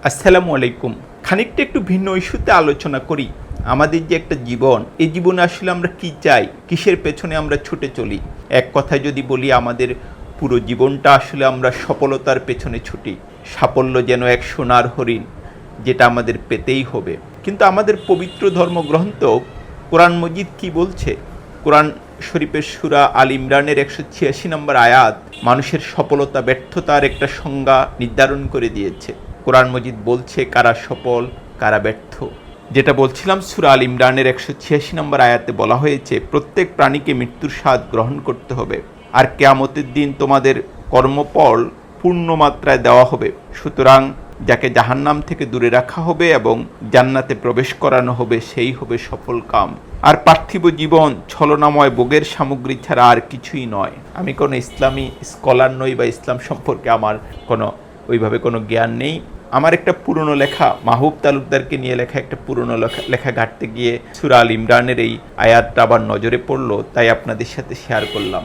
আসসালামু আলাইকুম। খানিকটা একটু ভিন্ন ইস্যুতে আলোচনা করি। আমাদের যে একটা জীবন, এই জীবনে আসলে আমরা কি চাই, কিসের পেছনে আমরা ছুটে চলি। এক কথায় যদি বলি, আমাদের পুরো জীবনটা আসলে আমরা সফলতার পেছনে ছুটি। সাফল্য যেন এক সোনার হরিণ, যেটা আমাদের পেতেই হবে। কিন্তু আমাদের পবিত্র ধর্মগ্রন্থ কোরআন মজিদ কি বলছে? কোরআন শরীফের সূরা আল ইমরানের 186 নম্বর আয়াত মানুষের সফলতা ব্যর্থতার একটা সংজ্ঞা নির্ধারণ করে দিয়েছে। কোরআন মজিদ বলছে কারা সফল, কারা ব্যর্থ। যেটা বলছিলাম, সূরা আল ইমরানের 186 নম্বর আয়াতে বলা হয়েছে, প্রত্যেক প্রাণীকে মৃত্যুর স্বাদ গ্রহণ করতে হবে, আর কিয়ামতের দিন তোমাদের কর্মফল পূর্ণ মাত্রায় দেওয়া হবে। সুতরাং যাকে জাহান্নাম থেকে দূরে রাখা হবে এবং জান্নাতে প্রবেশ করানো হবে, সেই হবে সফল কাম। আর পার্থিব জীবন ছলনাময় ভোগের সামগ্রী ছাড়া আর কিছুই নয়। আমি কোনো ইসলামী স্কলার নই বা ইসলাম সম্পর্কে আমার ওইভাবে কোনো জ্ঞান নেই। আমার একটা পুরনো লেখা, মাহবুব তালুকদারকে নিয়ে লেখা একটা পুরনো লেখা ঘাটতে গিয়ে সূরা আল ইমরানের এই আয়াতটা আবার নজরে পড়লো, তাই আপনাদের সাথে শেয়ার করলাম।